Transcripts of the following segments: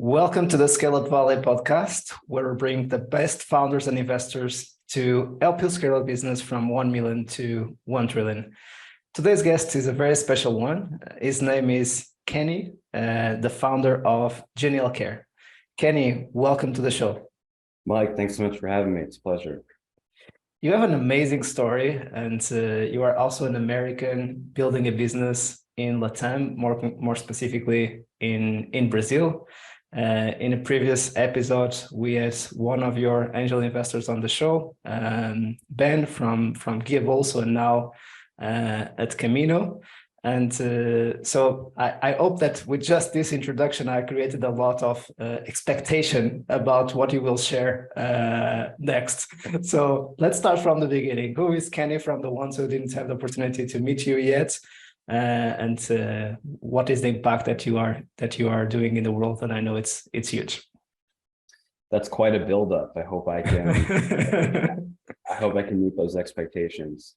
Welcome to the Scale Up Valley podcast, where we bring the best founders and investors to help you scale a business from 1 million to 1 trillion. Today's guest is a very special one. His name is Kenny, the founder of Genial Care. Kenny, welcome to the show. Mike, thanks so much for having me. It's a pleasure. You have an amazing story, and you are also an American building a business in LATAM, more specifically in Brazil. In a previous episode, we had one of your angel investors on the show, Ben from Give also, and now at Camino. And so I hope that with just this introduction, I created a lot of expectation about what you will share next. So let's start from the beginning. Who is Kenny, from the ones who didn't have the opportunity to meet you yet? And what is the impact that you are doing in the world? And I know it's huge. That's quite a buildup. I hope I can. I hope I can meet those expectations.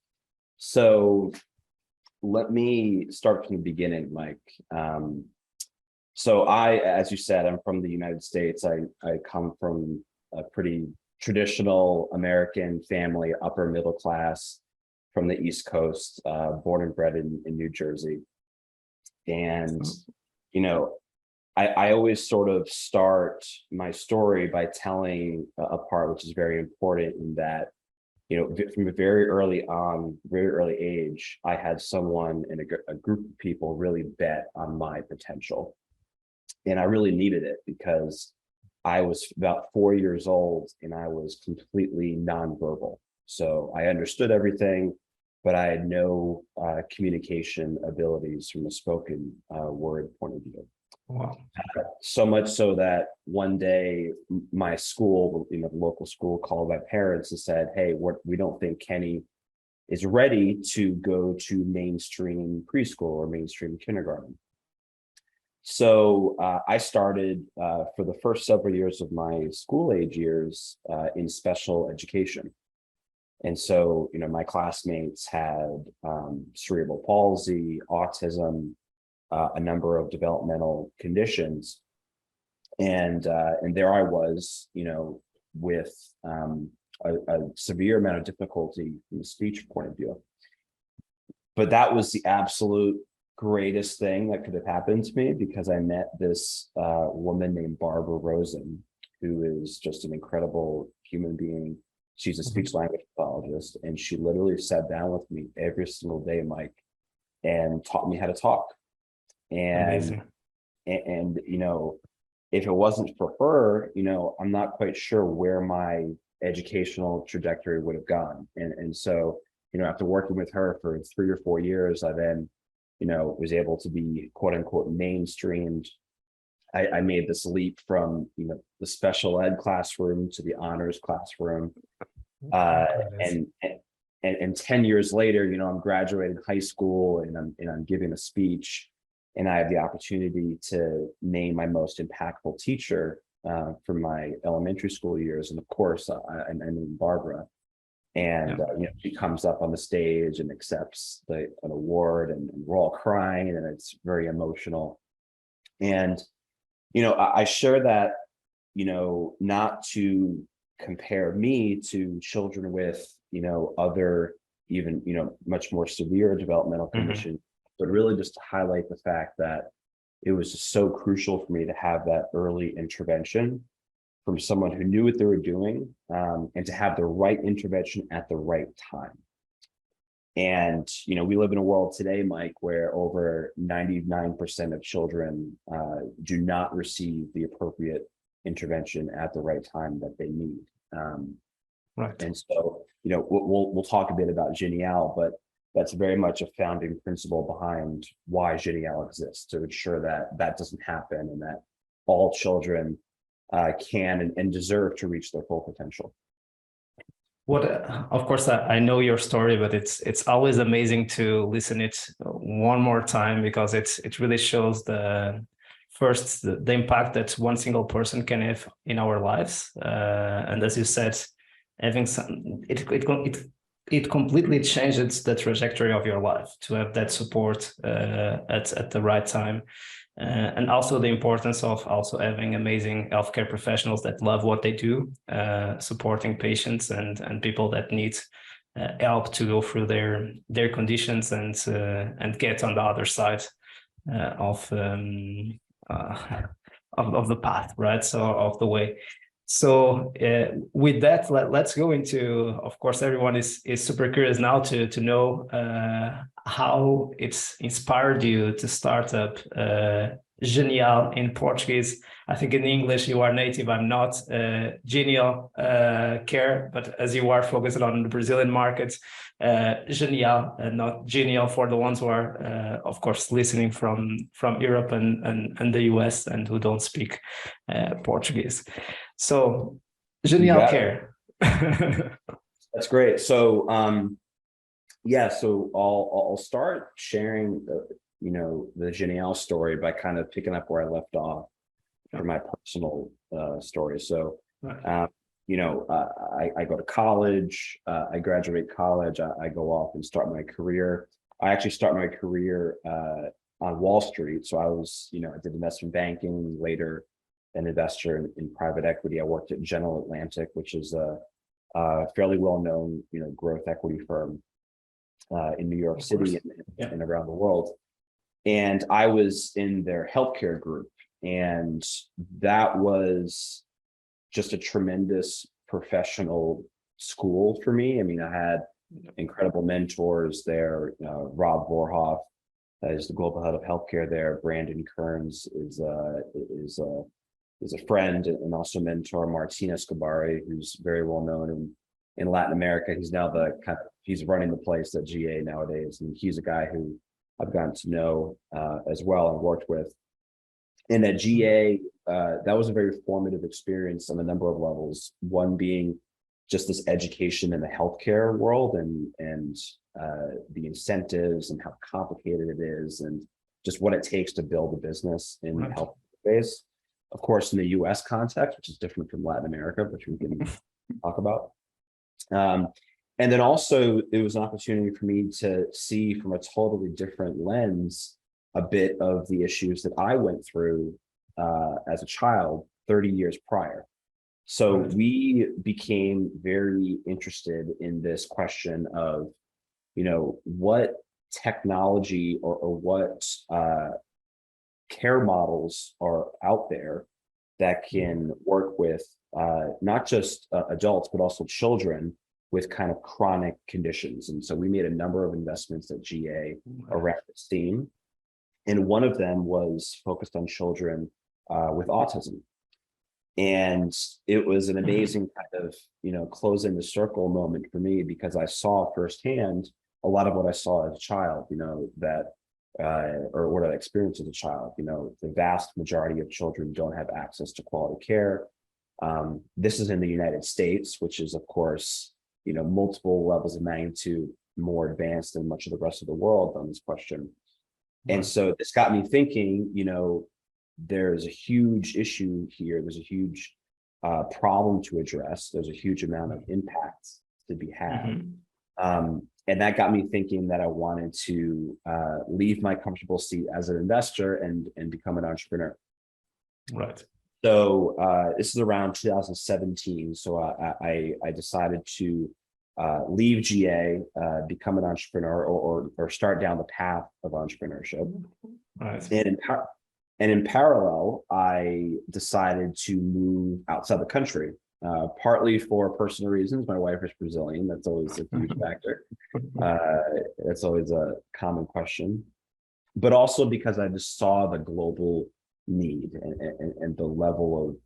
So let me start from the beginning, Mike. So as you said, I'm from the United States. I come from a pretty traditional American family, upper middle class, from the East Coast, born and bred in New Jersey. And, you know, I always sort of start my story by telling a part which is very important, in that, you know, from a very early age, I had someone in a group of people really bet on my potential. And I really needed it because I was about 4 years old and I was completely nonverbal. So I understood everything, but I had no communication abilities from a spoken word point of view. Wow. So much so that one day my school, the local school, called my parents and said, "Hey, we don't think Kenny is ready to go to mainstream preschool or mainstream kindergarten." So I started for the first several years of my school age years in special education. And so, my classmates had cerebral palsy, autism, a number of developmental conditions. And there I was, with a severe amount of difficulty from a speech point of view. But that was the absolute greatest thing that could have happened to me, because I met this woman named Barbara Rosen, who is just an incredible human being. She's a speech language pathologist, and she literally sat down with me every single day, Mike, and taught me how to talk. And if it wasn't for her, I'm not quite sure where my educational trajectory would have gone. And so, after working with her for 3 or 4 years, I then, was able to be quote unquote mainstreamed. I made this leap from, the special ed classroom to the honors classroom. And 10 years later, I'm graduating high school, and I'm giving a speech, and I have the opportunity to name my most impactful teacher from my elementary school years. And of course, I named Barbara. And she comes up on the stage and accepts an award, and we're all crying, and it's very emotional. And I share that, not to compare me to children with, other, even, much more severe developmental conditions, but really just to highlight the fact that it was just so crucial for me to have that early intervention from someone who knew what they were doing, and to have the right intervention at the right time. And, we live in a world today, Mike, where over 99% of children do not receive the appropriate intervention at the right time that they need. Right. And so, we'll talk a bit about Genial, but that's very much a founding principle behind why Genial exists, to ensure that that doesn't happen, and that all children can and deserve to reach their full potential. Of course, I know your story, but it's always amazing to listen it one more time, because it really shows the impact that one single person can have in our lives. And as you said, having it completely changes the trajectory of your life to have that support at the right time. and also the importance of also having amazing healthcare professionals that love what they do, supporting patients and people that need help to go through their conditions and get on the other side of the path, right? So of the way. So with that, let's go into, of course, everyone is super curious now to know how it's inspired you to start up Genial in Portuguese. I think in English you are native. I'm not. Genial Care, but as you are focused on the Brazilian markets, Genial, not Genial for the ones who are, of course, listening from Europe and the US and who don't speak Portuguese. So, Genial Care. That's great. So, yeah, so I'll start sharing the Genial story by kind of picking up where I left off for my personal story. So, I go to college, I graduate college, I go off and start my career. I actually start my career on Wall Street. So I was, I did investment banking, later an investor in private equity. I worked at General Atlantic, which is a fairly well-known, growth equity firm in New York City and around the world. And I was in their healthcare group, and that was just a tremendous professional school for me. I mean, I had incredible mentors there. Rob Vorhoff is the global head of healthcare there. Brandon Kearns is a friend and also mentor. Martina Scabari, who's very well known in Latin America. He's now he's running the place at GA nowadays, and he's a guy who I've gotten to know as well and worked with. And at GA, that was a very formative experience on a number of levels. One being just this education in the healthcare world and the incentives and how complicated it is and just what it takes to build a business in the health space. Of course, in the US context, which is different from Latin America, which we can talk about. And then also it was an opportunity for me to see from a totally different lens a bit of the issues that I went through as a child 30 years prior. So we became very interested in this question of, what technology or what care models are out there that can work with not just adults, but also children with kind of chronic conditions. And so we made a number of investments at GA around this theme. And one of them was focused on children with autism. And it was an amazing kind of, closing the circle moment for me, because I saw firsthand a lot of what I saw as a child, that or what I experienced as a child. The vast majority of children don't have access to quality care. This is in the United States, which is, of course, multiple levels of magnitude more advanced than much of the rest of the world on this question. And so this got me thinking, there's a huge issue here. There's a huge problem to address. There's a huge amount of impact to be had. And that got me thinking that I wanted to leave my comfortable seat as an investor and become an entrepreneur. Right. So this is around 2017. So I decided to leave GA, become an entrepreneur, or start down the path of entrepreneurship. Right. And in parallel, I decided to move outside the country, partly for personal reasons. My wife is Brazilian. That's always a huge factor. That's always a common question. But also because I just saw the global need and the level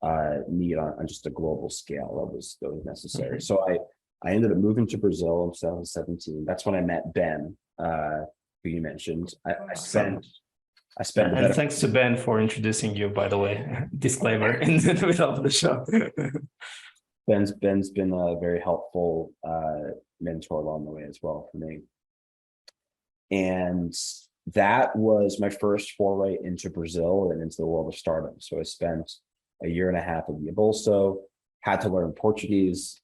of need on just a global scale that was necessary. So I ended up moving to Brazil in 2017. That's when I met Ben, who you mentioned. I spent and thanks to Ben for introducing you, by the way. Disclaimer in the middle of the show. Ben's been a very helpful mentor along the way as well for me. And that was my first foray into Brazil and into the world of startups. So I spent a year and a half at Bolso, had to learn Portuguese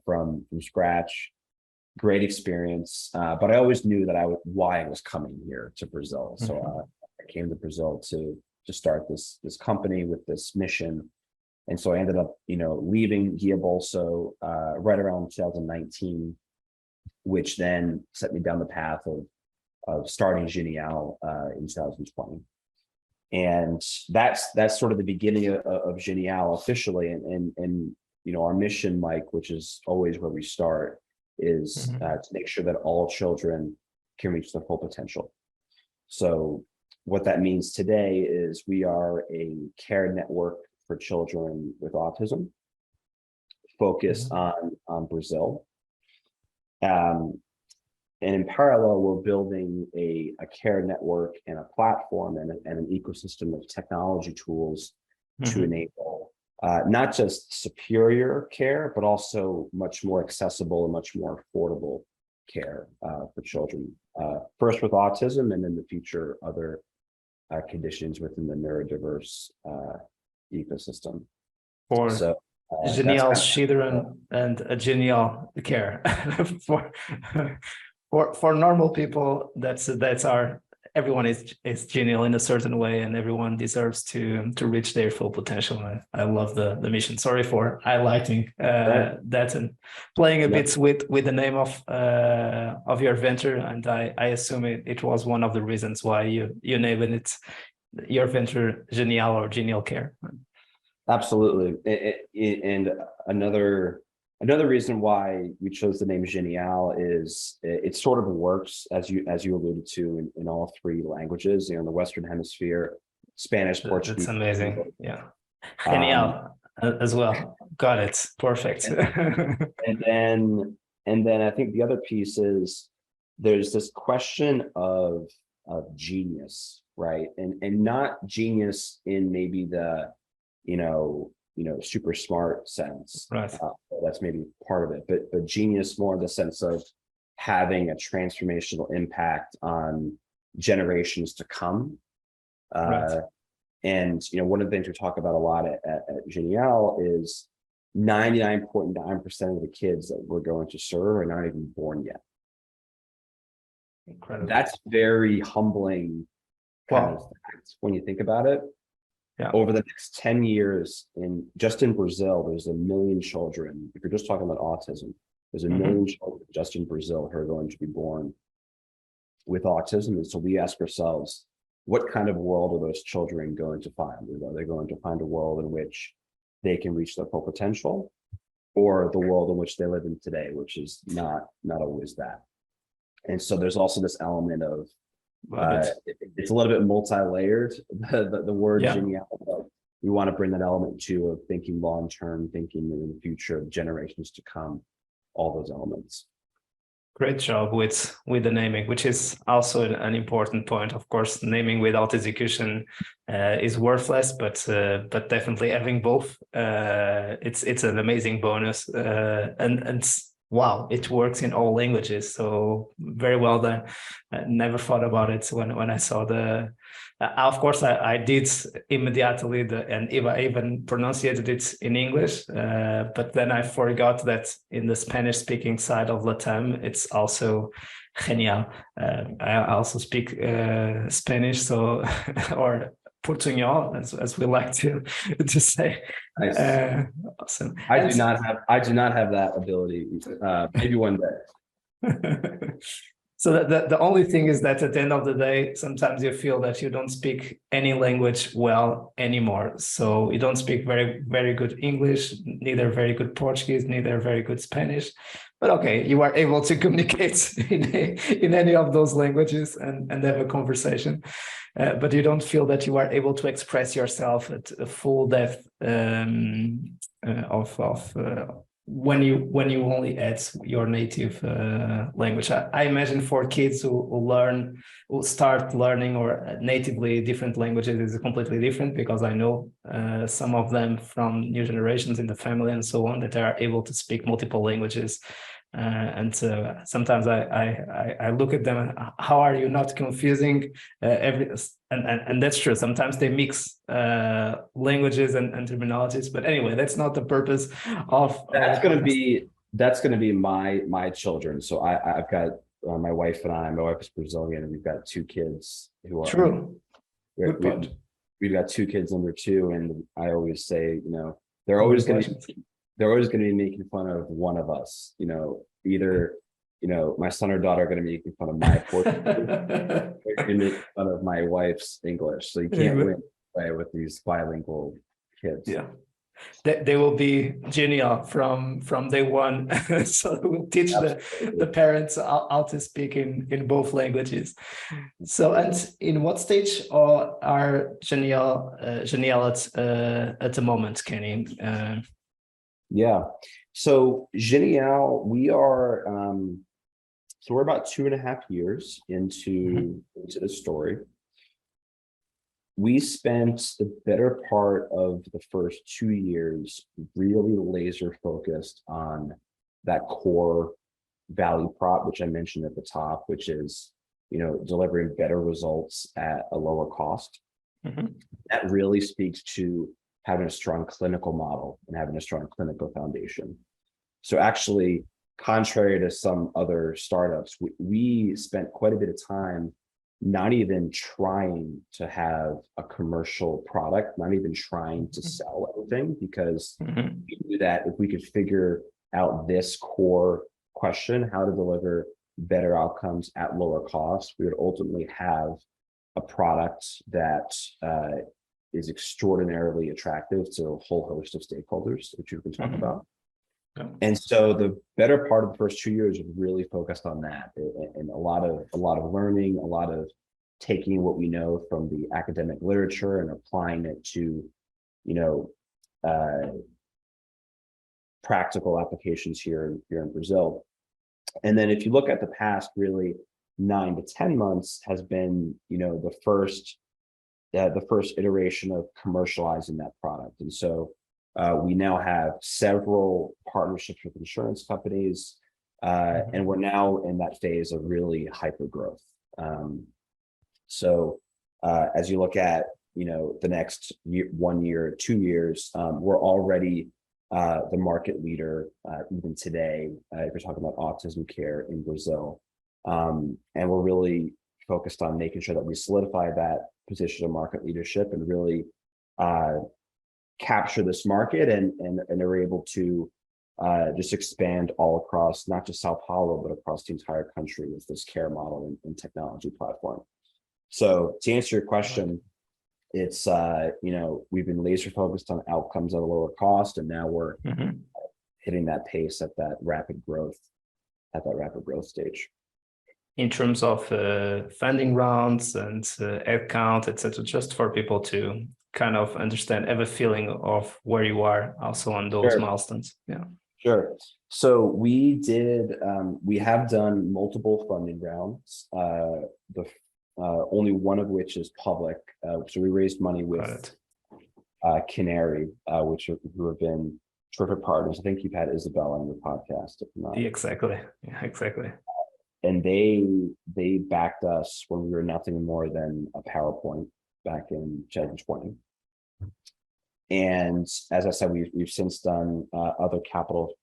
from scratch. Great experience, but I always knew that why I was coming here to Brazil. So came to Brazil to start this company with this mission. And so I ended up, leaving Guia Bolso right around 2019, which then set me down the path of starting Genial in 2020. And that's sort of the beginning of Genial officially. And our mission, Mike, which is always where we start, is to make sure that all children can reach their full potential. So what that means today is we are a care network for children with autism, focused on Brazil. And in parallel, we're building a care network and a platform and an ecosystem of technology tools to enable not just superior care, but also much more accessible and much more affordable care for children, first with autism and in the future, other conditions within the neurodiverse ecosystem. For Genial children and a Genial Care. For normal people, that's our, everyone is genial in a certain way, and everyone deserves to reach their full potential. I love the mission. Sorry for highlighting that and playing a bit with the name of your venture, and I assume it was one of the reasons why you named it your venture Genial or Genial Care. Absolutely, and another reason why we chose the name Genial is it sort of works as you alluded to in all three languages. In the Western Hemisphere, Spanish, Portuguese. That's amazing. Yeah, Genial as well. Got it. Perfect. and then I think the other piece is there's this question of genius, right? And not genius in maybe the super smart sense. Right. That's maybe part of it, but genius more in the sense of having a transformational impact on generations to come. Right. And one of the things we talk about a lot at Genial is 99.9% of the kids that we're going to serve are not even born yet. Incredible. That's very humbling kind of fact when you think about it. Yeah. Over the next 10 years, just in Brazil, there's 1 million children. If you're just talking about autism, there's 1 million children just in Brazil who are going to be born with autism. And so we ask ourselves, what kind of world are those children going to find? Are they going to find a world in which they can reach their full potential, or the world in which they live in today, which is not always that? And so there's also this element of it's a little bit multi-layered, the word Genial, but we want to bring that element too of thinking long-term, thinking in the future of generations to come, all those elements. Great job with the naming, which is also an important point. Of course, naming without execution is worthless, but definitely having both, it's an amazing bonus. And wow, it works in all languages. So very well done. I never thought about it when I saw of course, I did immediately and I even pronunciated it in English, but then I forgot that in the Spanish speaking side of LATAM, it's also Genial. I also speak Spanish, so or Portuñol, as we like to say. Nice. Awesome. I do not have that ability. Maybe one day. So the only thing is that at the end of the day, sometimes you feel that you don't speak any language well anymore. So you don't speak very, very good English, neither very good Portuguese, neither very good Spanish. But okay, you are able to communicate in any of those languages and have a conversation. But you don't feel that you are able to express yourself at a full depth of when you only add your native language. I imagine for kids who start learning or natively different languages is completely different, because I know some of them from new generations in the family and so on that are able to speak multiple languages. And sometimes I look at them, how are you not confusing and that's true. Sometimes they mix languages and terminologies, but anyway, that's not the purpose of that's going to be my children. So I've got my wife and my wife is Brazilian, and we've got 2 kids who are true. Good we, point. we've got two kids under two, and I always say, they're always going to Congratulations. they're always going to be making fun of one of us. Either my son or daughter are going to be making fun of my Portuguese, they're going to make fun of my wife's English. So you can't win with these bilingual kids. Yeah. They will be genial from day one. So we'll teach the parents how to speak in both languages. So, and in what stage are Genial at the moment, Kenny? Yeah. So Genial, we're about 2.5 years into the story. We spent the better part of the first 2 years really laser focused on that core value prop, which I mentioned at the top, which is, delivering better results at a lower cost. That really speaks to having a strong clinical model and having a strong clinical foundation. So actually, contrary to some other startups, we spent quite a bit of time not even trying to have a commercial product, not even trying to sell anything, because we knew that if we could figure out this core question, how to deliver better outcomes at lower cost, we would ultimately have a product that is extraordinarily attractive to a whole host of stakeholders, which you can talk about. And so the better part of the first 2 years was really focused on that, and a lot of learning, a lot of taking what we know from the academic literature and applying it to, practical applications here in Brazil. And then if you look at the past, really 9 to 10 months has been, the first iteration of commercializing that product. And so we now have several partnerships with insurance companies, and we're now in that phase of really hyper growth. So as you look at, the next 1 year, 2 years, we're already the market leader, even today, if you're talking about autism care in Brazil. And we're really focused on making sure that we solidify that position of market leadership and really capture this market and are able to just expand all across, not just Sao Paulo, but across the entire country with this care model and technology platform. So to answer your question, it's, we've been laser focused on outcomes at a lower cost, and now we're hitting that pace at that rapid growth stage. In terms of funding rounds and head count, etc., just for people to kind of understand, have a feeling of where you are also on those milestones. Yeah. Sure. So we have done multiple funding rounds. Only one of which is public. So we raised money with Canary, who have been terrific partners. I think you've had Isabel on your podcast, if not. Exactly. Yeah, exactly. And they backed us when we were nothing more than a PowerPoint back in 2020. And as I said, we've since done other capital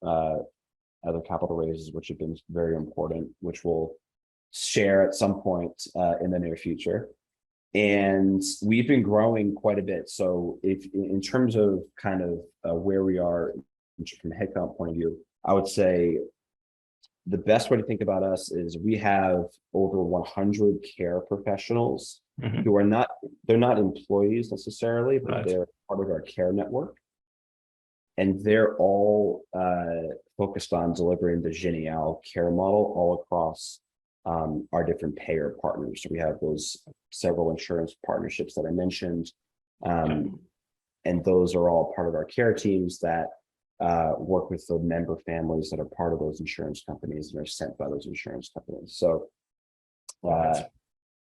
raises, which have been very important, which we'll share at some point in the near future. And we've been growing quite a bit. So if in terms of kind of where we are from a headcount point of view, I would say the best way to think about us is we have over 100 care professionals who they're not employees necessarily, but they're part of our care network. And they're all focused on delivering the Genial Care model all across our different payer partners. So we have those several insurance partnerships that I mentioned. And those are all part of our care teams that work with the member families that are part of those insurance companies and are sent by those insurance companies. So,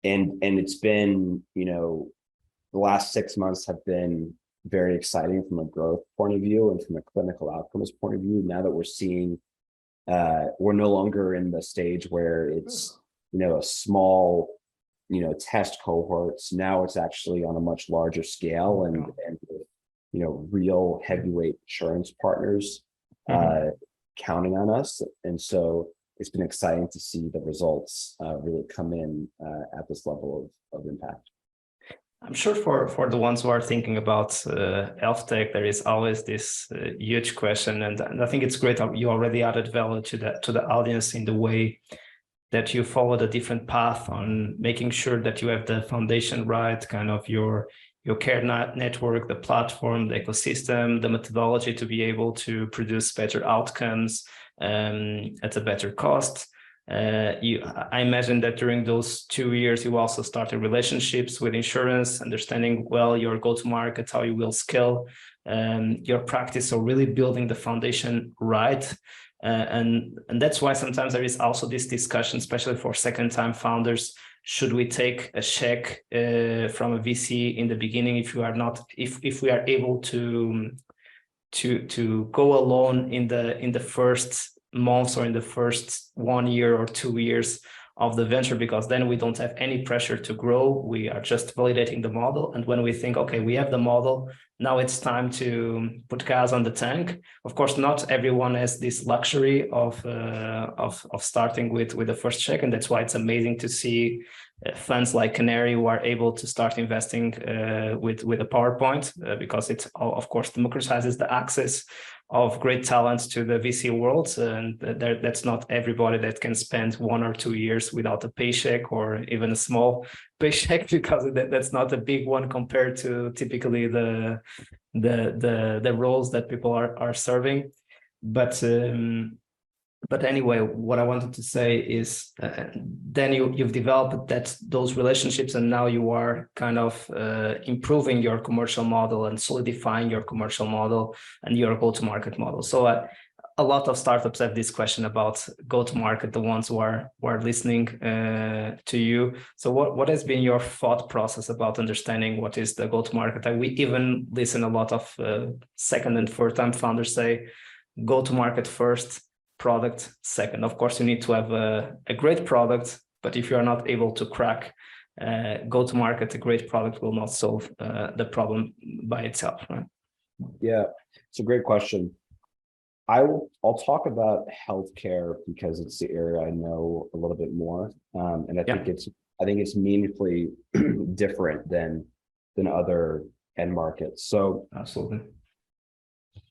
and it's been, the last 6 months have been very exciting from a growth point of view and from a clinical outcomes point of view. Now that we're seeing, we're no longer in the stage where it's, a small, test cohorts. Now it's actually on a much larger scale and real heavyweight insurance partners counting on us. And so it's been exciting to see the results really come in at this level of impact. I'm sure for the ones who are thinking about health tech, there is always this huge question, and I think it's great that you already added value to the audience in the way that you follow the different path on making sure that you have the foundation right, kind of your care network, the platform, the ecosystem, the methodology to be able to produce better outcomes at a better cost. I imagine that during those 2 years, you also started relationships with insurance, understanding well your go-to-market, how you will scale your practice, so really building the foundation right. And that's why sometimes there is also this discussion, especially for second-time founders. Should we take a check from a VC in the beginning if you are not, if we are able to go alone in the first months or in the first 1 year or 2 years of the venture, because then we don't have any pressure to grow. We are just validating the model. And when we think, okay, we have the model, now it's time to put gas on the tank. Of course, not everyone has this luxury of starting with the first check. And that's why it's amazing to see funds like Canary who are able to start investing with a PowerPoint because it, of course, democratizes the access of great talents to the VC world, and that's not everybody that can spend 1 or 2 years without a paycheck or even a small paycheck, because that's not a big one compared to typically the roles that people are serving. But anyway, what I wanted to say is then you've developed those relationships, and now you are kind of improving your commercial model and solidifying your commercial model and your go-to-market model. So a lot of startups have this question about go-to-market, the ones who are listening to you. So what has been your thought process about understanding what is the go-to-market? And we even listen a lot of second and third time founders say go-to-market first, product second. Of course, you need to have a great product, but if you are not able to crack go to market, a great product will not solve the problem by itself, right? Yeah, it's a great question. I'll talk about healthcare because it's the area I know a little bit more, and I think it's meaningfully different than other end markets. So absolutely,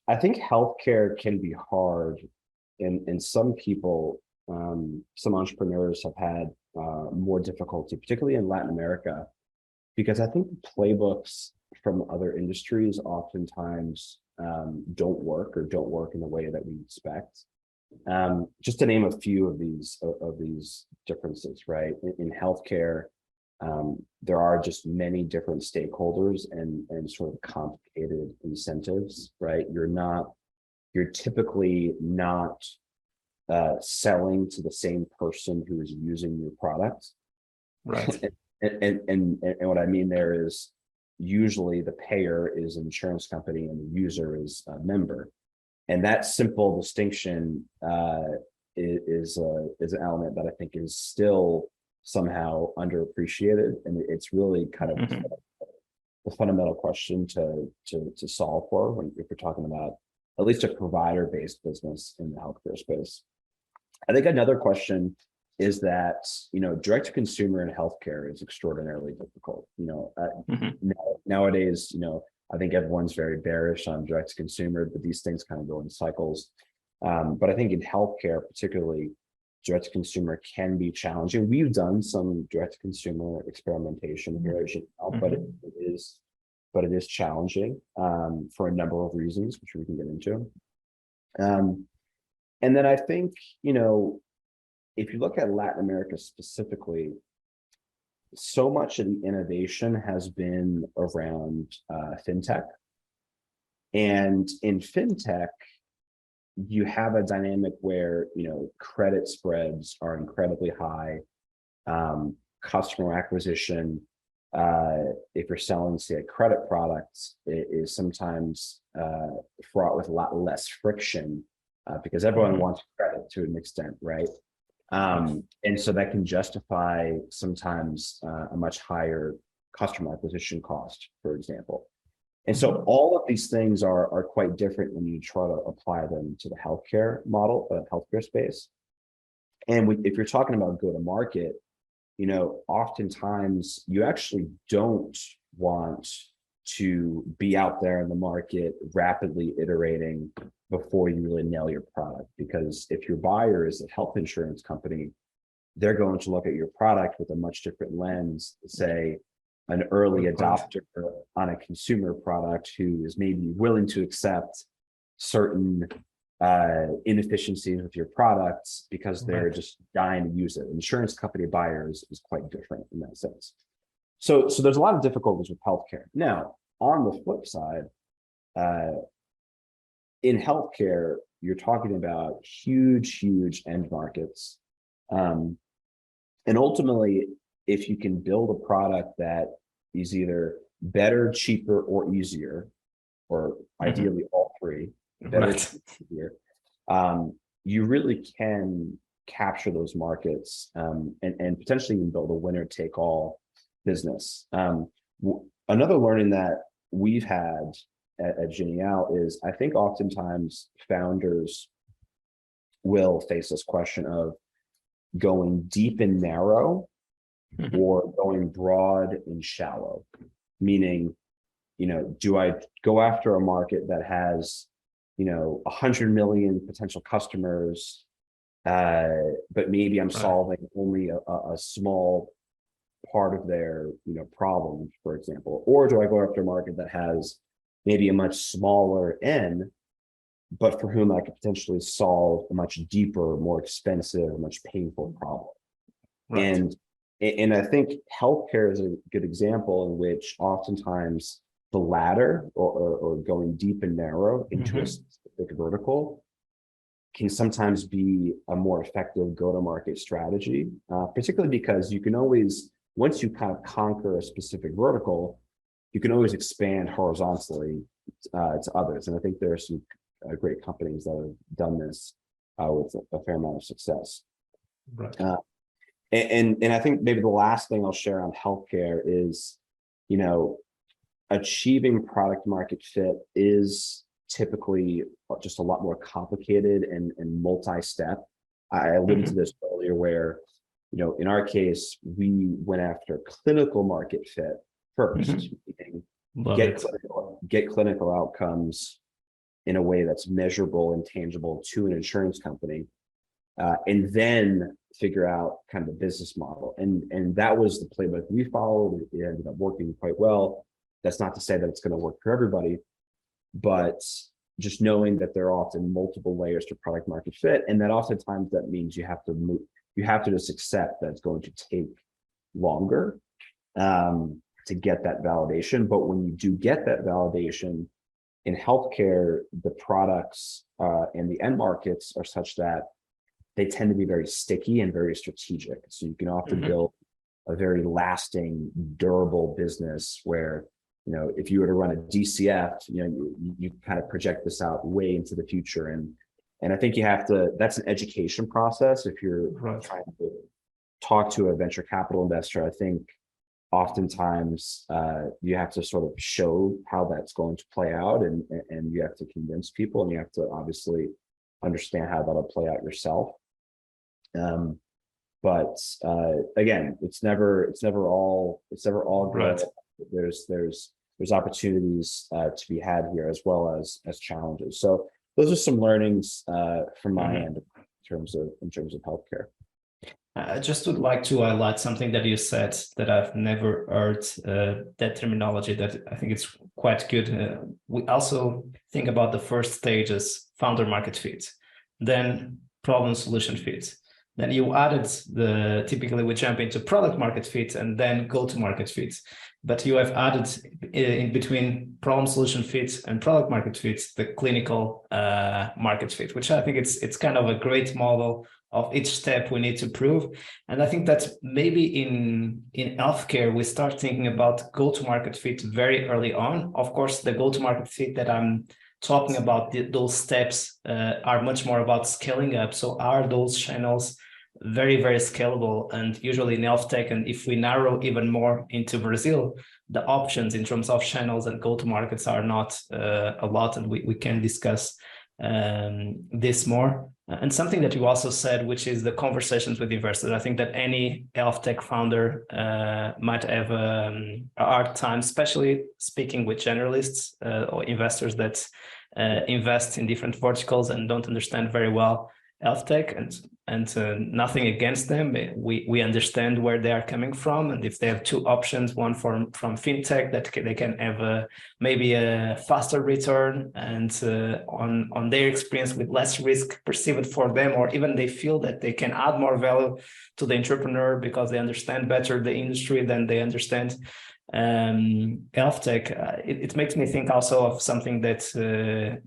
I think healthcare can be hard. And some people, some entrepreneurs have had more difficulty, particularly in Latin America, because I think playbooks from other industries oftentimes don't work in the way that we expect. Just to name a few of these differences, right? In healthcare, there are just many different stakeholders and sort of complicated incentives, right? You're typically not selling to the same person who is using your product. right? and what I mean there is usually the payer is an insurance company and the user is a member. And that simple distinction is an element that I think is still somehow underappreciated. And it's really kind of the fundamental question to solve for if we're talking about at least a provider-based business in the healthcare space. I think another question is that, direct to consumer in healthcare is extraordinarily difficult. Nowadays, I think everyone's very bearish on direct to consumer, but these things kind of go in cycles. But I think in healthcare, particularly, direct to consumer can be challenging. We've done some direct to consumer experimentation here at Genial, but it is challenging for a number of reasons, which we can get into. And then I think, if you look at Latin America specifically, so much of the innovation has been around fintech. And in fintech, you have a dynamic where, credit spreads are incredibly high. Customer acquisition, if you're selling, say, a credit product, it is sometimes fraught with a lot less friction because everyone wants credit to an extent, right? And so that can justify sometimes a much higher customer acquisition cost, for example. And so all of these things are quite different when you try to apply them to the healthcare model, healthcare space. And if you're talking about go to market, oftentimes you actually don't want to be out there in the market, rapidly iterating before you really nail your product. Because if your buyer is a health insurance company, they're going to look at your product with a much different lens, say an early adopter on a consumer product who is maybe willing to accept certain inefficiencies with your products because they're just dying to use it. Insurance company buyers is quite different in that sense. So there's a lot of difficulties with healthcare. Now, on the flip side, in healthcare, you're talking about huge end markets. And ultimately, if you can build a product that is either better, cheaper, or easier, or ideally all three, better, cheaper, easier, you really can capture those markets and potentially even build a winner-take-all business. Another learning that we've had at Genial is I think oftentimes founders will face this question of going deep and narrow or going broad and shallow, meaning, do I go after a market that has, 100 million potential customers, but maybe I'm solving only a small part of their, problem, for example, or do I go after a market that has maybe a much smaller N, but for whom I could potentially solve a much deeper, more expensive, much painful problem. And I think healthcare is a good example in which oftentimes the latter or going deep and narrow into a specific vertical can sometimes be a more effective go-to-market strategy, particularly because you can always, once you kind of conquer a specific vertical, you can always expand horizontally to others. And I think there are some great companies that have done this with a fair amount of success. And I think maybe the last thing I'll share on healthcare is, achieving product market fit is typically just a lot more complicated and multi-step. I alluded to this earlier where, in our case, we went after clinical market fit first, get clinical outcomes in a way that's measurable and tangible to an insurance company, and then figure out kind of the business model. And that was the playbook we followed. It ended up working quite well. That's not to say that it's going to work for everybody, but just knowing that there are often multiple layers to product market fit, and that oftentimes that means you have to just accept that it's going to take longer to get that validation. But when you do get that validation in healthcare, the products and the end markets are such that they tend to be very sticky and very strategic. So you can often build a very lasting, durable business where, if you were to run a DCF, you kind of project this out way into the future. And I think that's an education process. If you're trying to talk to a venture capital investor, I think oftentimes you have to sort of show how that's going to play out, and you have to convince people, and you have to obviously understand how that'll play out yourself. But again, it's never all good. There's opportunities to be had here as well as challenges. So those are some learnings from my end in terms of healthcare. I just would like to highlight something that you said that I've never heard, that terminology that I think it's quite good. We also think about the first stages, founder market fit, then problem solution fit. Then you added typically we jump into product market fit and then go to market fit. But you have added in between problem solution fit and product market fit, the clinical market fit, which I think it's kind of a great model of each step we need to prove. And I think that maybe in healthcare, we start thinking about go-to-market fit very early on. Of course, the go-to-market fit that I'm talking about, those steps are much more about scaling up. So are those channels very, very scalable? And usually in healthtech, and if we narrow even more into Brazil, the options in terms of channels and go-to-markets are not a lot, and we can discuss this more. And something that you also said, which is the conversations with investors. I think that any health tech founder might have a hard time, especially speaking with generalists or investors that invest in different verticals and don't understand very well health tech. And nothing against them. We understand where they are coming from, and if they have two options, one from fintech that they can have maybe a faster return and on their experience with less risk perceived for them, or even they feel that they can add more value to the entrepreneur because they understand better the industry than they understand health tech. It makes me think also of something that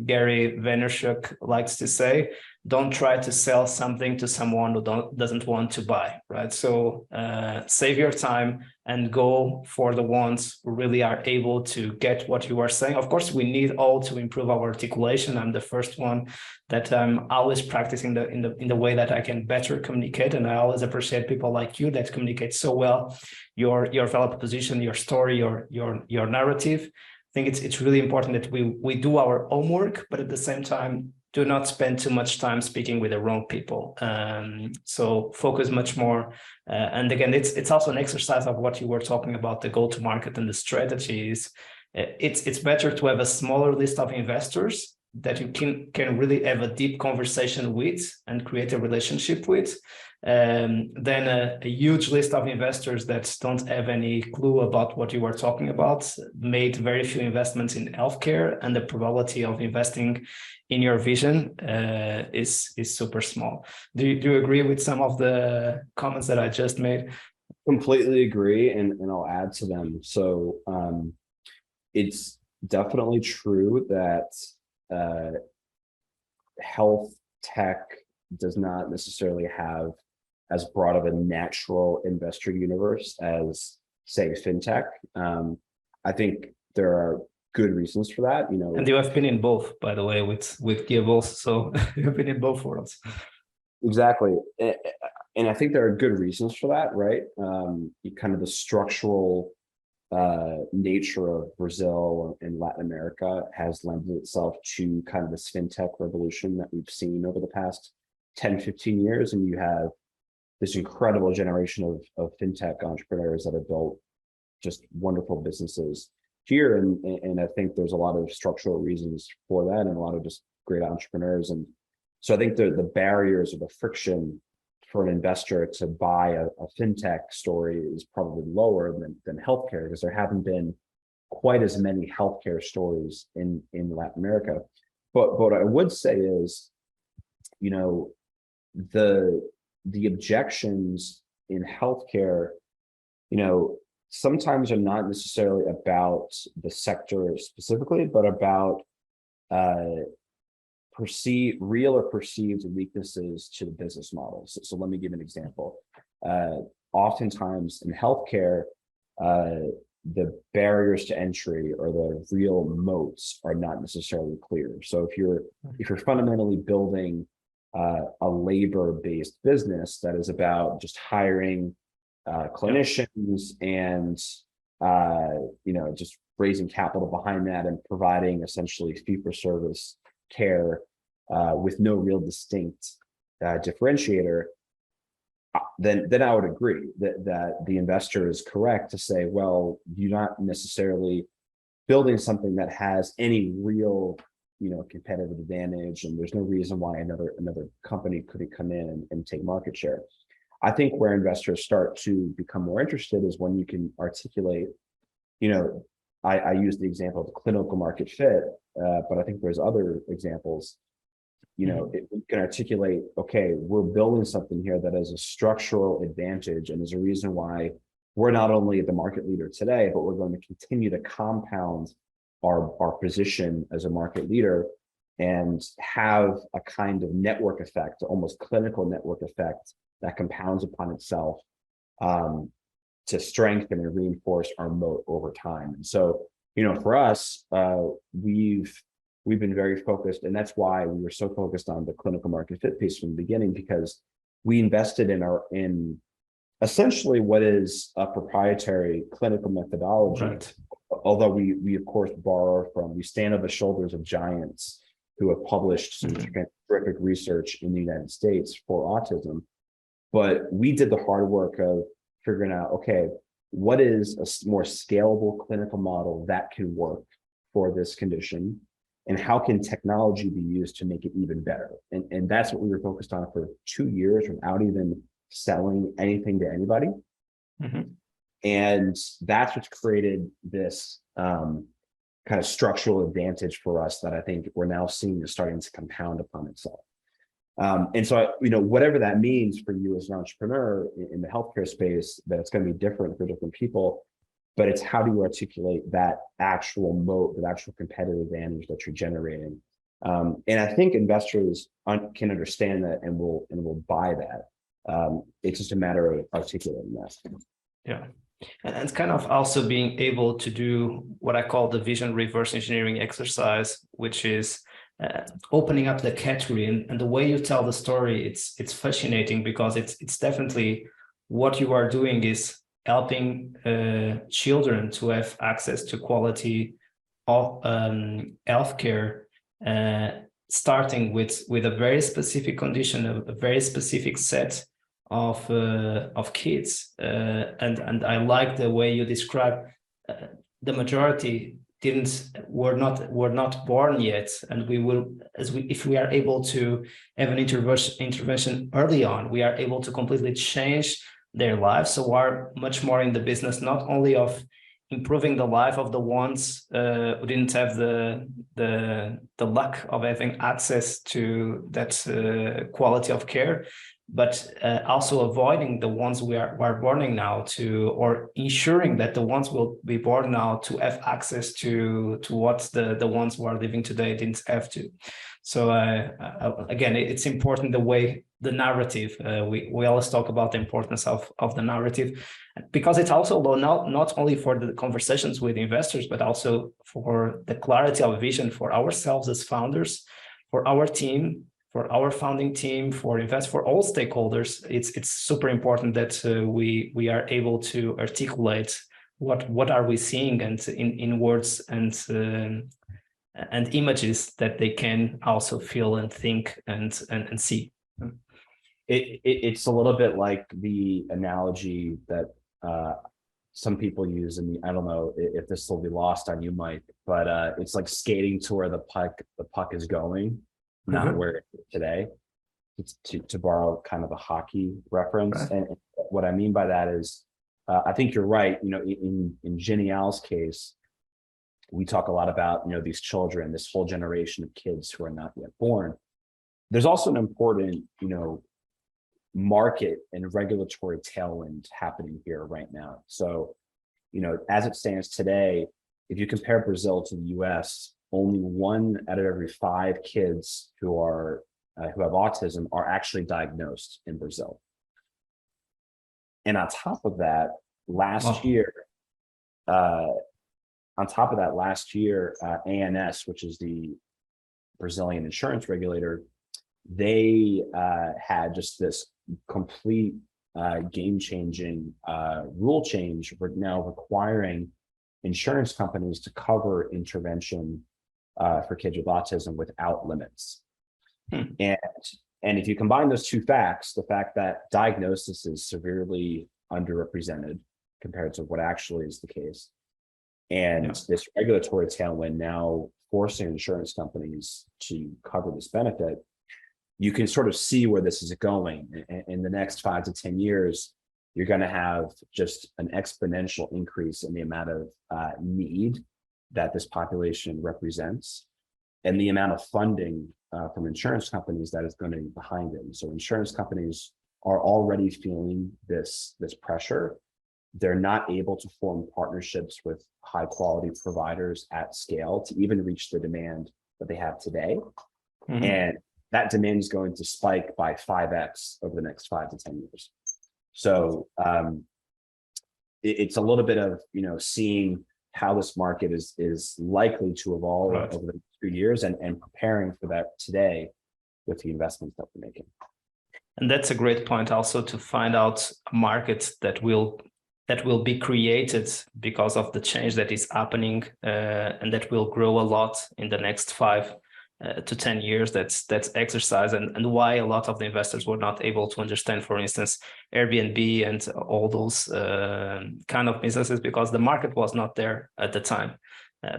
Gary Vaynerchuk likes to say: don't try to sell something to someone who doesn't want to buy, right? So save your time and go for the ones who really are able to get what you are saying. Of course, we need all to improve our articulation. I'm the first one that I'm always practicing in the way that I can better communicate, and I always appreciate people like you that communicate so well your value proposition, your story, your narrative. I think it's really important that we do our homework, but at the same time, do not spend too much time speaking with the wrong people. So focus much more. And again, it's also an exercise of what you were talking about, the go-to-market and the strategies. It's better to have a smaller list of investors that you can really have a deep conversation with and create a relationship with, than a huge list of investors that don't have any clue about what you were talking about, made very few investments in healthcare, and the probability of investing in your vision is super small. Do you agree with some of the comments that I just made? Completely agree, and I'll add to them. So it's definitely true that health tech does not necessarily have as broad of a natural investor universe as, say, fintech. I think there are good reasons for that. And you have been in both, by the way, with Gibbs, so you've been in both worlds. Exactly. And I think there are good reasons for that, right? Kind of the structural nature of Brazil and Latin America has lent itself to kind of this fintech revolution that we've seen over the past 10, 15 years. And you have this incredible generation of fintech entrepreneurs that have built just wonderful businesses here. And I think there's a lot of structural reasons for that, and a lot of just great entrepreneurs. And so I think the barriers or the friction for an investor to buy a fintech story is probably lower than healthcare, because there haven't been quite as many healthcare stories in Latin America. But what I would say is, the objections in healthcare, sometimes are not necessarily about the sector specifically, but about real or perceived weaknesses to the business models. So let me give an example. Oftentimes in healthcare, the barriers to entry or the real moats are not necessarily clear. So if you're fundamentally building a labor-based business that is about just hiring clinicians and just raising capital behind that and providing essentially fee-for-service care with no real distinct differentiator, then I would agree that the investor is correct to say, well, you're not necessarily building something that has any real competitive advantage, and there's no reason why another company couldn't come in and take market share. I think where investors start to become more interested is when you can articulate, I use the example of clinical market fit, but I think there's other examples. You can articulate, okay, we're building something here that has a structural advantage and is a reason why we're not only the market leader today, but we're going to continue to compound our position as a market leader and have a kind of network effect, almost clinical network effect, that compounds upon itself to strengthen and reinforce our moat over time. And so, for us, we've been very focused, and that's why we were so focused on the clinical market fit piece from the beginning, because we invested in essentially what is a proprietary clinical methodology. Right. Although we of course we stand on the shoulders of giants who have published some terrific research in the United States for autism. But we did the hard work of figuring out, okay, what is a more scalable clinical model that can work for this condition? And how can technology be used to make it even better? And that's what we were focused on for 2 years without even selling anything to anybody. Mm-hmm. And that's what's created this kind of structural advantage for us that I think we're now seeing is starting to compound upon itself. And so, whatever that means for you as an entrepreneur in the healthcare space, that it's going to be different for different people, but it's how do you articulate that actual moat, that actual competitive advantage that you're generating. And I think investors can understand that and will buy that. It's just a matter of articulating that. Yeah. And it's kind of also being able to do what I call the vision reverse engineering exercise, which is opening up the category, and the way you tell the story, it's fascinating, because it's definitely what you are doing is helping children to have access to quality of healthcare, starting with a very specific condition, a very specific set of kids, and I like the way you describe the majority were not born yet, and we will, if we are able to have an intervention early on, we are able to completely change their lives. So we're much more in the business not only of improving the life of the ones who didn't have the luck of having access to that quality of care, but also avoiding the ones we are born now or ensuring that the ones will be born now to have access to what the ones who are living today didn't have to. So again, it's important the narrative. We always talk about the importance of the narrative, because it's also not only for the conversations with investors, but also for the clarity of vision for ourselves as founders, for our team, for our founding team, for all stakeholders. It's super important that we are able to articulate what are we seeing, and in words and images that they can also feel and think and see. It's a little bit like the analogy that some people use, and I don't know if this will be lost on you, Mike, but it's like skating to where the puck is going, not where it is today. It's to borrow kind of a hockey reference. Right. And what I mean by that is, I think you're right. In Genial's case, we talk a lot about, these children, this whole generation of kids who are not yet born. There's also an important, market and regulatory tailwind happening here right now. So, as it stands today, if you compare Brazil to the US, only 1 out of every 5 kids who have autism are actually diagnosed in Brazil. And on top of that, last year, ANS, which is the Brazilian insurance regulator, they had just this complete game-changing rule change. We're now requiring insurance companies to cover intervention for kids with autism without limits. And if you combine those two facts, the fact that diagnosis is severely underrepresented compared to what actually is the case, and this regulatory tailwind now forcing insurance companies to cover this benefit, you can sort of see where this is going. In the next 5 to 10 years, you're going to have just an exponential increase in the amount of need that this population represents, and the amount of funding from insurance companies that is going to be behind it. So insurance companies are already feeling this pressure. They're not able to form partnerships with high quality providers at scale to even reach the demand that they have today. And that demand is going to spike by 5x over the next 5 to 10 years. So it's a little bit of, seeing how this market is likely to evolve over the next few years, and preparing for that today with the investments that we're making. And that's a great point also, to find out a market that will be created because of the change that is happening, and that will grow a lot in the next 5 to 10 years. That's exercise, and why a lot of the investors were not able to understand, for instance, Airbnb and all those kind of businesses, because the market was not there at the time.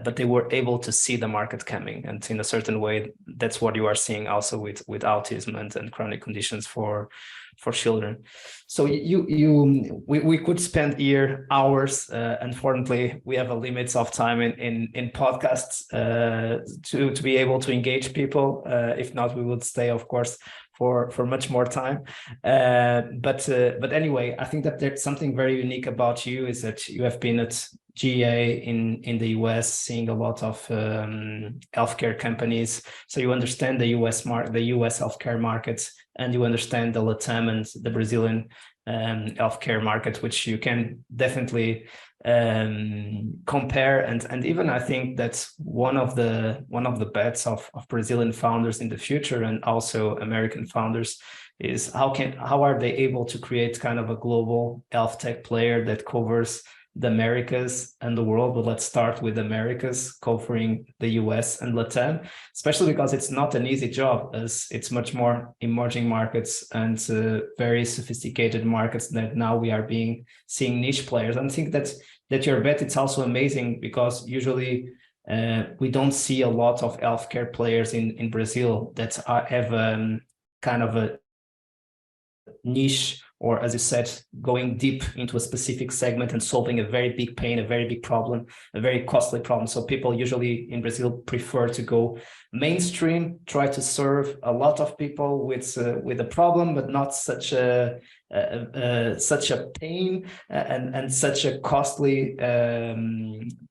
But they were able to see the market coming, and in a certain way, that's what you are seeing also with autism and chronic conditions for children. So we could spend here hours. Unfortunately, we have a limits of time in podcasts to be able to engage people. If not, we would stay, of course, for much more time. But anyway, I think that there's something very unique about you, is that you have been at GA in the US, seeing a lot of healthcare companies. So you understand the US healthcare markets, and you understand the LATAM and the Brazilian healthcare market, which you can definitely compare. And even I think that's one of the bets of Brazilian founders in the future, and also American founders, is how are they able to create kind of a global health tech player that covers the Americas and the world. But let's start with Americas, covering the US and LATAM, especially because it's not an easy job, as it's much more emerging markets and very sophisticated markets that now we are seeing niche players. And I think that your bet, it's also amazing, because usually we don't see a lot of healthcare players in Brazil that have kind of a niche, or as you said, going deep into a specific segment and solving a very big pain, a very big problem, a very costly problem. So people usually in Brazil prefer to go mainstream, try to serve a lot of people with a problem, but not such a pain and such a costly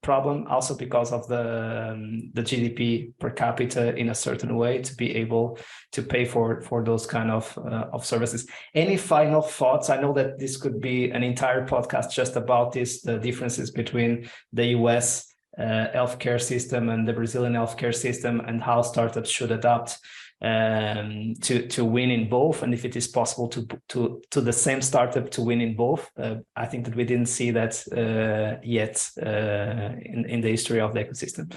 problem. Also because of the GDP per capita in a certain way, to be able to pay for those kind of services. Any final thoughts? I know that this could be an entire podcast just about this, the differences between the US healthcare system and the Brazilian healthcare system, and how startups should adapt to win in both, and if it is possible to the same startup to win in both. I think that we didn't see that yet in the history of the ecosystem.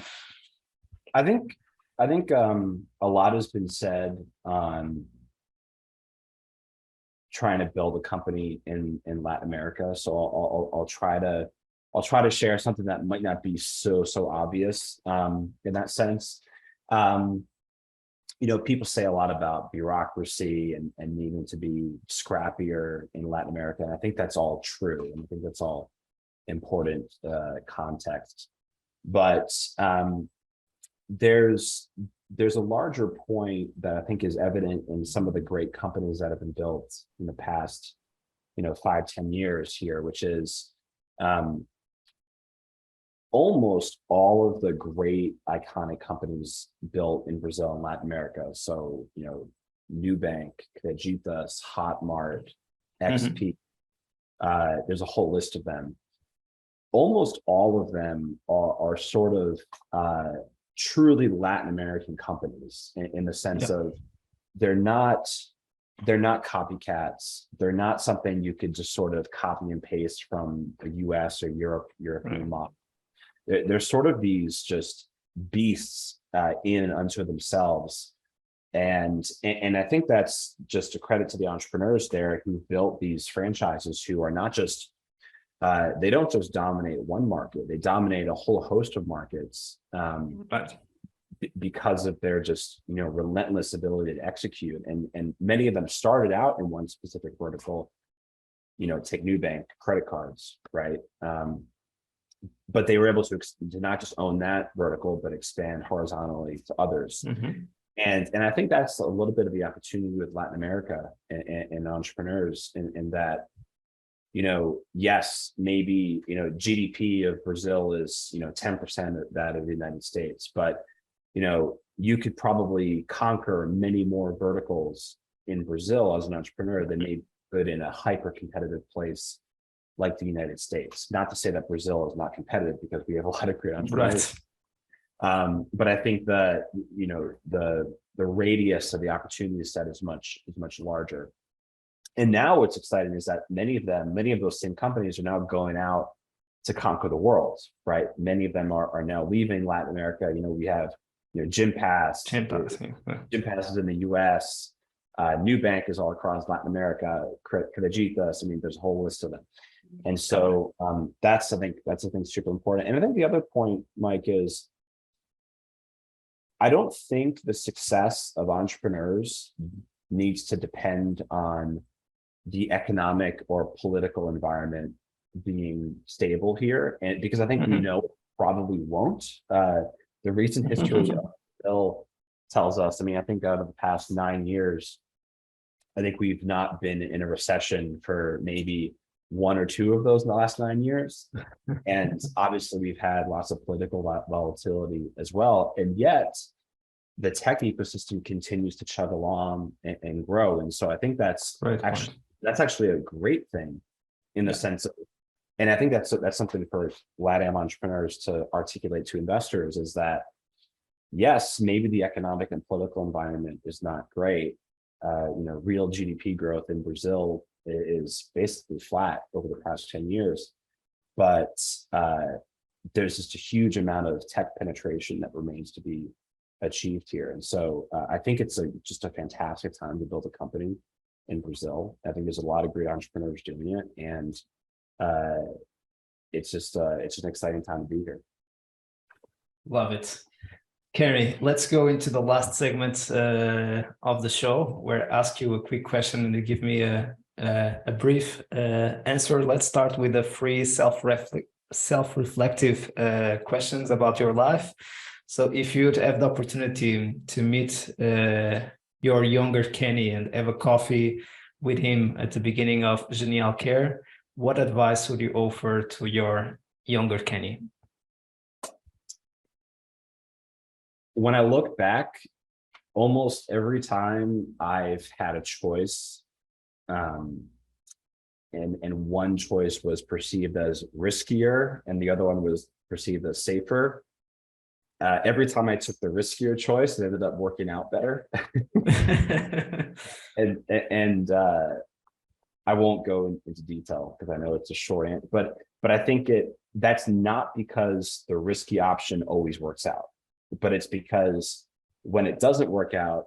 I think a lot has been said on trying to build a company in Latin America. So I'll try to share something that might not be so obvious in that sense. People say a lot about bureaucracy and needing to be scrappier in Latin America, and I think that's all true, and I think that's all important context. But there's a larger point that I think is evident in some of the great companies that have been built in the past, 5-10 years here, which is almost all of the great iconic companies built in Brazil and Latin America. So, Nubank, Creditas, Hotmart, XP, there's a whole list of them. Almost all of them are sort of truly Latin American companies in the sense of they're not copycats. They're not something you could just sort of copy and paste from a US or European model. They're sort of these just beasts in and unto themselves. And I think that's just a credit to the entrepreneurs there who built these franchises, who are not just, they don't just dominate one market, they dominate a whole host of markets because of their just, relentless ability to execute. And many of them started out in one specific vertical, take Nubank, credit cards, right? But they were able to not just own that vertical, but expand horizontally to others. And I think that's a little bit of the opportunity with Latin America and entrepreneurs in that, yes, maybe, GDP of Brazil is, 10% of that of the United States, but, you could probably conquer many more verticals in Brazil as an entrepreneur than maybe could in a hyper competitive place like the United States. Not to say that Brazil is not competitive, because we have a lot of great entrepreneurs. Right. But I think that the radius of the opportunity set is much larger. And now what's exciting is that many of those same companies are now going out to conquer the world, right? Many of them are now leaving Latin America. We have Gym Pass, Champagne. Yeah. Gym Pass is in the US. New Bank is all across Latin America. Creditas, I mean, there's a whole list of them. And so that's, I think, super important. And I think the other point, Mike, is I don't think the success of entrepreneurs needs to depend on the economic or political environment being stable here. And because I think we know probably won't. The recent history of Brazil tells us, I mean, I think out of the past 9 years, I think we've not been in a recession for maybe 1 or 2 of those in the last 9 years. And obviously we've had lots of political volatility as well. And yet the tech ecosystem continues to chug along and grow. And so I think that's actually a great thing in the sense of, and I think that's something for LATAM entrepreneurs to articulate to investors, is that yes, maybe the economic and political environment is not great. Real GDP growth in Brazil is basically flat over the past 10 years, but there's just a huge amount of tech penetration that remains to be achieved here. And so I think it's just a fantastic time to build a company in Brazil. I think there's a lot of great entrepreneurs doing it, and it's an exciting time to be here. Love it. Kenny, let's go into the last segment of the show, where I ask you a quick question and you give me a brief answer. Let's start with the free self-reflective questions about your life. So if you'd have the opportunity to meet your younger Kenny and have a coffee with him at the beginning of Genial Care, what advice would you offer to your younger Kenny? When I look back, almost every time I've had a choice, and one choice was perceived as riskier and the other one was perceived as safer, every time I took the riskier choice, it ended up working out better. and I won't go into detail because I know it's a short answer, but I think that's not because the risky option always works out, but it's because when it doesn't work out,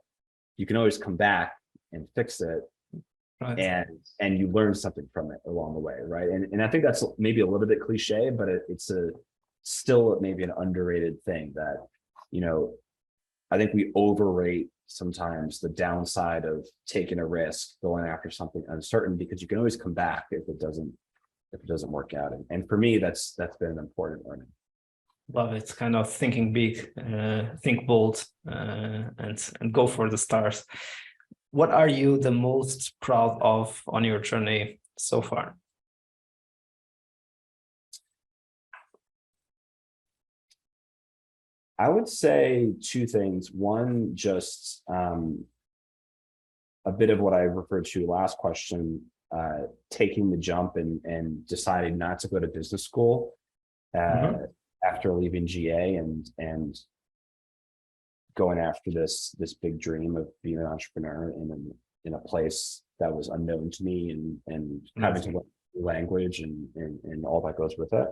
you can always come back and fix it. Right. And you learn something from it along the way, right? And I think that's maybe a little bit cliche, but it's still maybe an underrated thing that, I think we overrate sometimes the downside of taking a risk, going after something uncertain, because you can always come back if it doesn't work out. And for me, that's been an important learning. Love it. Kind of thinking big, think bold, and go for the stars. What are you the most proud of on your journey so far? I would say 2 things. One, just a bit of what I referred to last question, taking the jump and deciding not to go to business school after leaving GA and going after this big dream of being an entrepreneur in a place that was unknown to me and having to learn language and all that goes with it.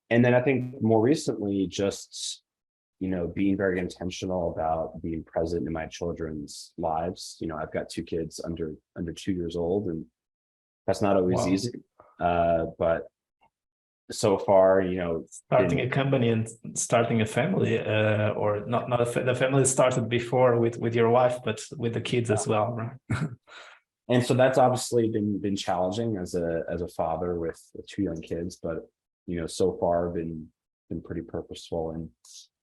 And then I think more recently, just, being very intentional about being present in my children's lives. I've got 2 kids under 2 years old, and that's not always easy. But so far, starting a company and starting a family, or not the family started before with your wife, but with the kids as well, right? And so that's obviously been challenging as a father with 2 young kids, but so far been pretty purposeful and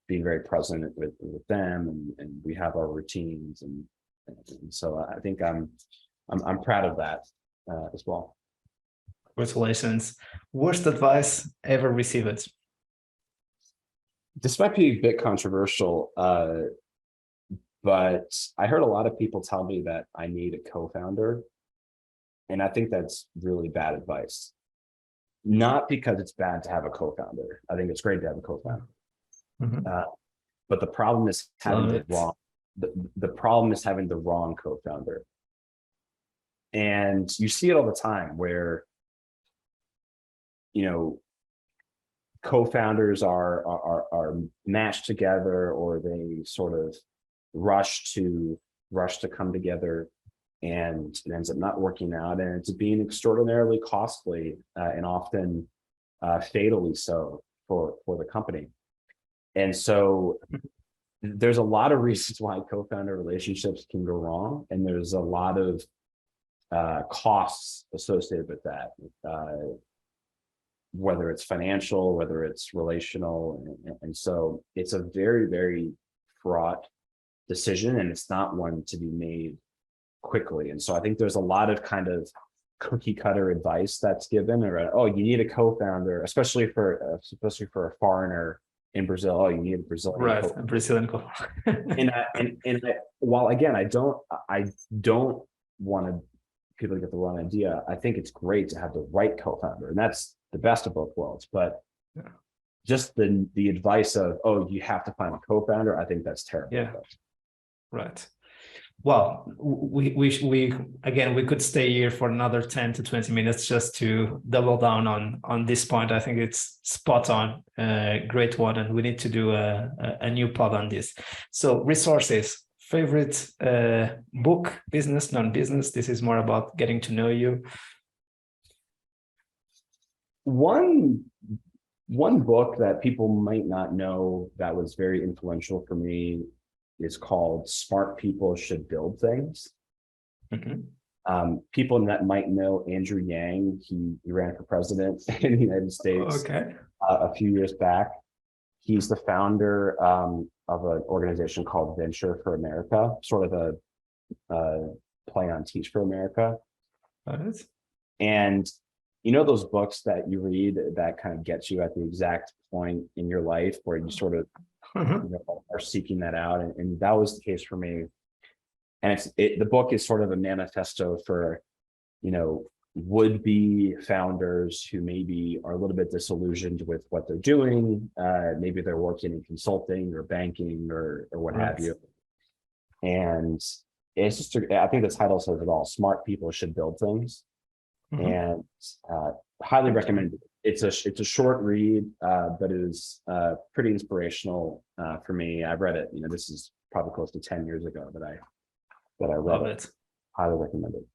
being very present with them, and we have our routines, and so I think I'm proud of that as well. Congratulations. Worst advice ever received? This might be a bit controversial, but I heard a lot of people tell me that I need a co-founder, and I think that's really bad advice. Not because it's bad to have a co-founder. I think it's great to have a co-founder. But the problem is having the problem is having the wrong co-founder. And you see it all the time where, co-founders are matched together, or they sort of rush to come together, and it ends up not working out, and it's being extraordinarily costly, and often fatally so for the company. And so there's a lot of reasons why co-founder relationships can go wrong, and there's a lot of costs associated with that, whether it's financial, whether it's relational. And so it's a very, very fraught decision, and it's not one to be made quickly. And so I think there's a lot of kind of cookie cutter advice that's given, or, oh, you need a co-founder, especially for a foreigner in Brazil. Oh, you need a Brazilian, right? A Brazilian co. While again, I don't want people to get the wrong idea. I think it's great to have the right co-founder, and that's the best of both worlds. But just the advice of, oh, you have to find a co-founder, I think that's terrible. Yeah, right. Well, we again, we could stay here for another 10 to 20 minutes just to double down on this point. I think it's spot on, great one, and we need to do a new pod on this. So resources, favorite book, business, non-business. This is more about getting to know you. One book that people might not know that was very influential for me is called Smart People Should Build Things. Mm-hmm. People that might know Andrew Yang, he ran for president in the United States a few years back. He's the founder of an organization called Venture for America, sort of a play on Teach for America. And you know those books that you read that kind of gets you at the exact point in your life where you sort of are seeking that out, and that was the case for me. And the book is sort of a manifesto for, would-be founders who maybe are a little bit disillusioned with what they're doing. Maybe they're working in consulting or banking or what have you. And it's just, I think the title says it all. Smart People Should Build Things. And highly recommend it. It's a short read, but it is pretty inspirational for me. I've read it. This is probably close to 10 years ago that I read it. Highly recommend it.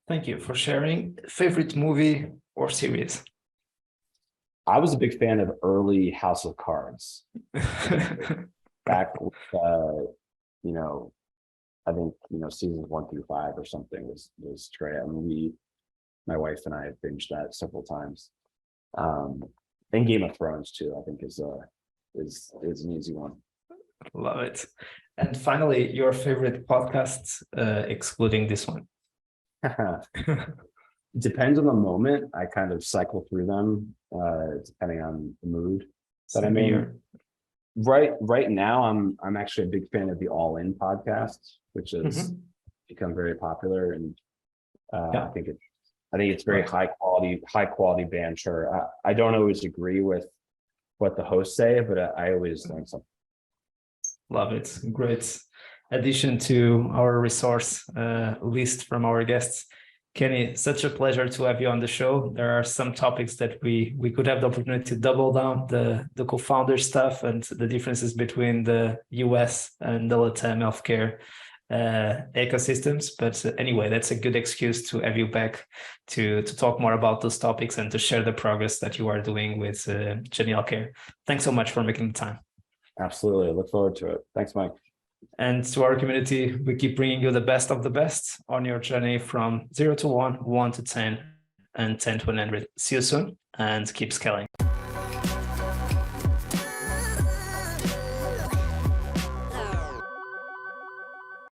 Thank you for sharing. Favorite movie or series? I was a big fan of early House of Cards. Back with, I think seasons 1 through 5 or something was great. I mean, my wife and I have binged that several times. And Game of Thrones too, I think is an easy one. Love it. And finally, your favorite podcast, excluding this one? Depends on the moment. I kind of cycle through them, depending on the mood that I'm in. Right now, I'm actually a big fan of the All In podcast, which has become very popular, and I think it's very high quality banter. I don't always agree with what the hosts say, but I always learn something. Love it. Great addition to our resource list from our guests. Kenny, such a pleasure to have you on the show. There are some topics that we could have the opportunity to double down, the co-founder stuff and the differences between the US and the LATAM healthcare ecosystems. But anyway, that's a good excuse to have you back to talk more about those topics and to share the progress that you are doing with Genial Care. Thanks so much for making the time. Absolutely. I look forward to it. Thanks, Mike. And to our community, we keep bringing you the best of the best on your journey from 0 to 1, 1 to 10, and 10 to 100. See you soon and keep scaling.